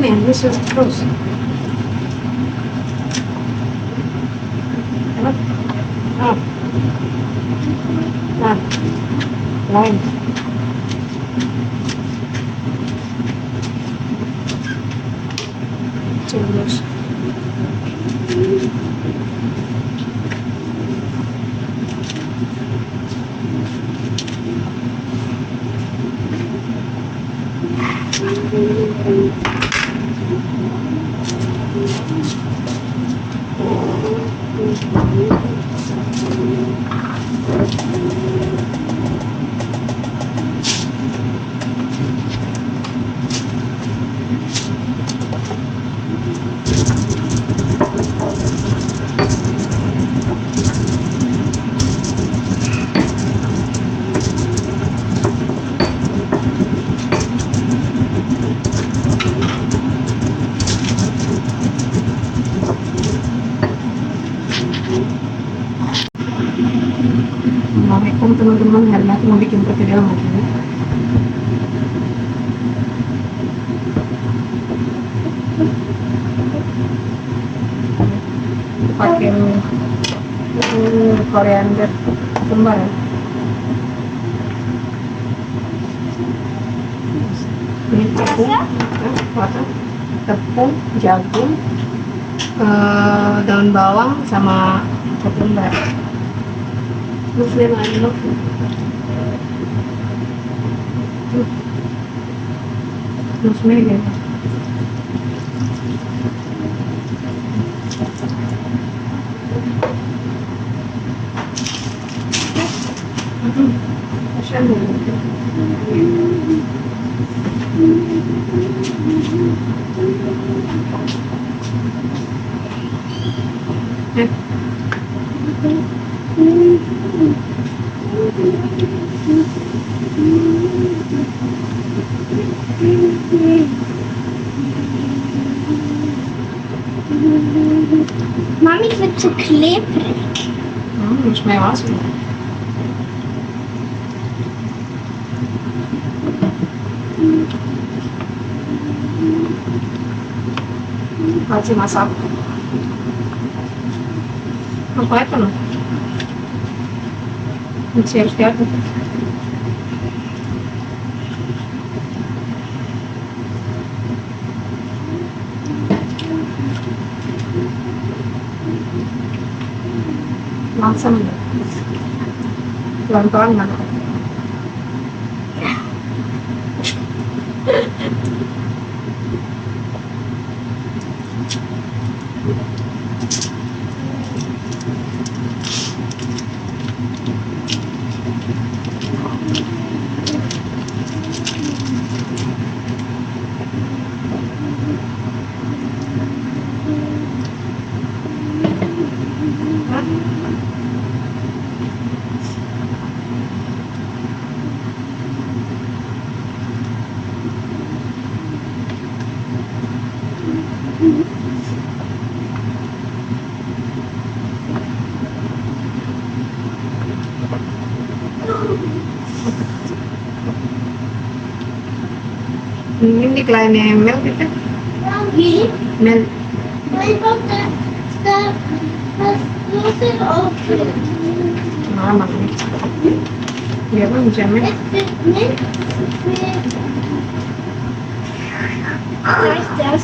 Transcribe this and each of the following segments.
ini terus. Nah, nah, lain. Terus. Assalamualaikum teman-teman, hari ini aku mau bikin perkedel begini. Pakai koriander kembar ya. Ini tepung, jagung, daun bawang sama ketumbar. Muslim anu Muslim ya. Mami, het wordt te kleperig. Volgens mij was het. Masih masak. Apa itu loh? Harus diaduk. Langsung pelan-pelan kan. Ini kleine Mel gitu. Wie? Mel. Maar wat dat is ook. Mama. Dia pun bisa Mel. Het is niet. Daar is dat.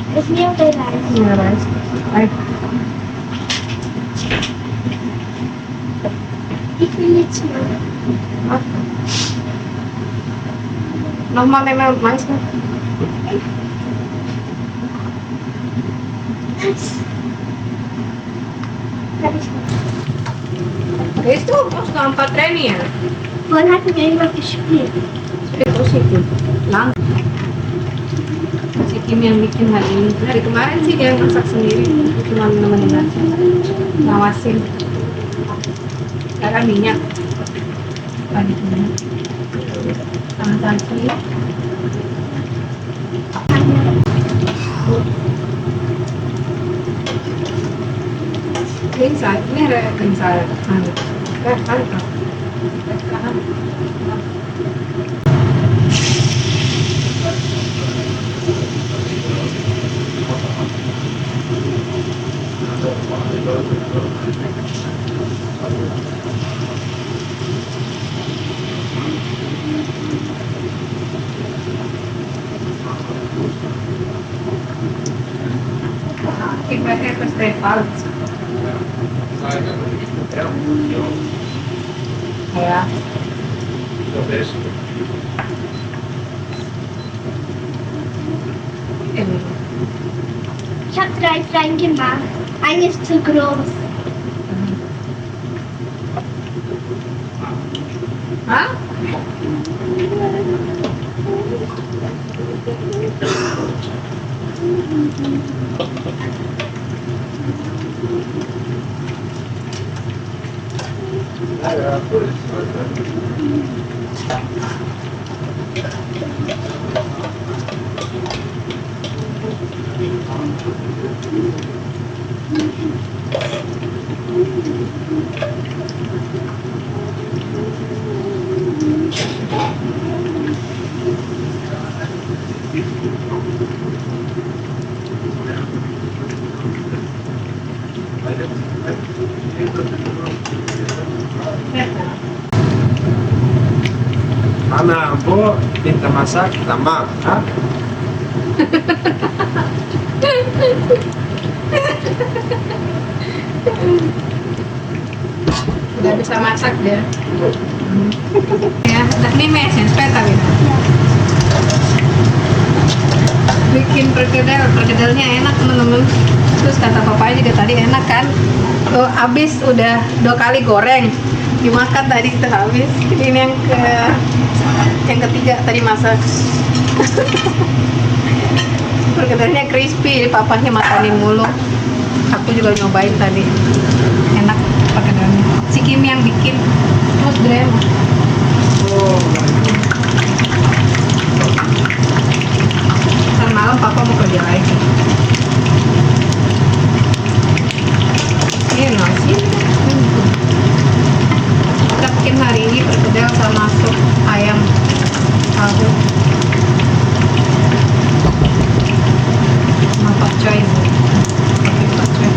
Het is niet op de lijst. Ja, rijst. Kijk. Ik wil iets maken. Wat? Nogmaals nemen op mais. Dat is goed. Itu terus gampang training ya. Wann hatten wir immer gespielt? Itu sih tuh. Lang. Si Kim yang bikin hari ini. Dari kemarin sih dia masak sendiri. Cuma nemenin aja. Ngawasin. Sekarang minyak. Balik minyak. Tangan kaki. Inside, ini ada inside. Kanan. Kanan. Ibaratnya pas trepal. Ya. Ini. Ich habe 3 klein gemacht. Eine ist zu groß. Hah? Mana Ambo minta masak sama ah? Udah bisa masak dia. Ya, ini mesin peta gitu. Bikin perkedelnya enak teman-teman. Terus kata papanya juga tadi enak kan. Tuh habis udah 2 kali goreng. Dimakan tadi itu habis. Ini yang ketiga tadi masak. Perkedelnya crispy, papanya makanin mulu. Aku juga nyobain tadi. Enak perkedelnya. Si Kim yang bikin. Terus Dren. Oh, Ntar malam papa mau kerja lagi. Ini nasi. Kita bikin hari ini perkedel sama sup ayam kaldu. Sama pakcoy. Pakai pakcoy.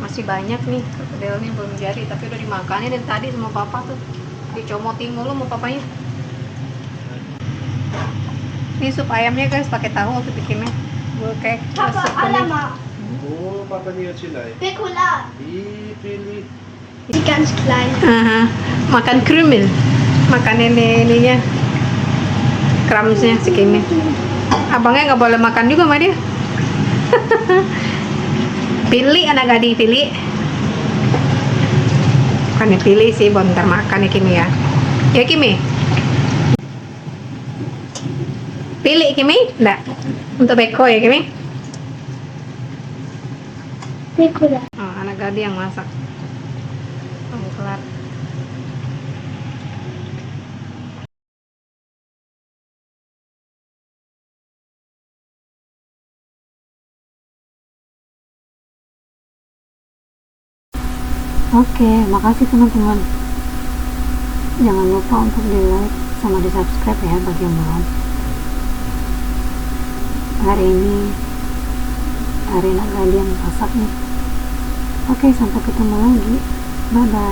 Masih banyak nih perkedelnya belum jadi, tapi udah dimakanin dari tadi sama papa tuh. Dicomotin mulu sama papanya. Ini sup ayamnya guys, pakai tahu waktu bikinnya. Gue kayak Papa, resep kuning. Alama. oh papanya Cilai. Spekulát. Pilih. Die ganz klein. Aha, makan krumel, makan ininya, crumbsnya si Kimi. Abangnya nggak boleh makan juga sama dia. Pilih anak gading pilih. Bukannya pilih sih, bentar makan ya Kimi ya. Ya Kimi. Pilih Kimi, enggak. Untuk beko ya Kimi. Spekulát. Oh, anak gading yang masak. Oh, kelar. Oke, makasih teman-teman. Jangan lupa untuk di like sama di subscribe ya bagi yang belum. Hari ini hari nak yang masak nih. Oke, sampai ketemu lagi. Bye-bye.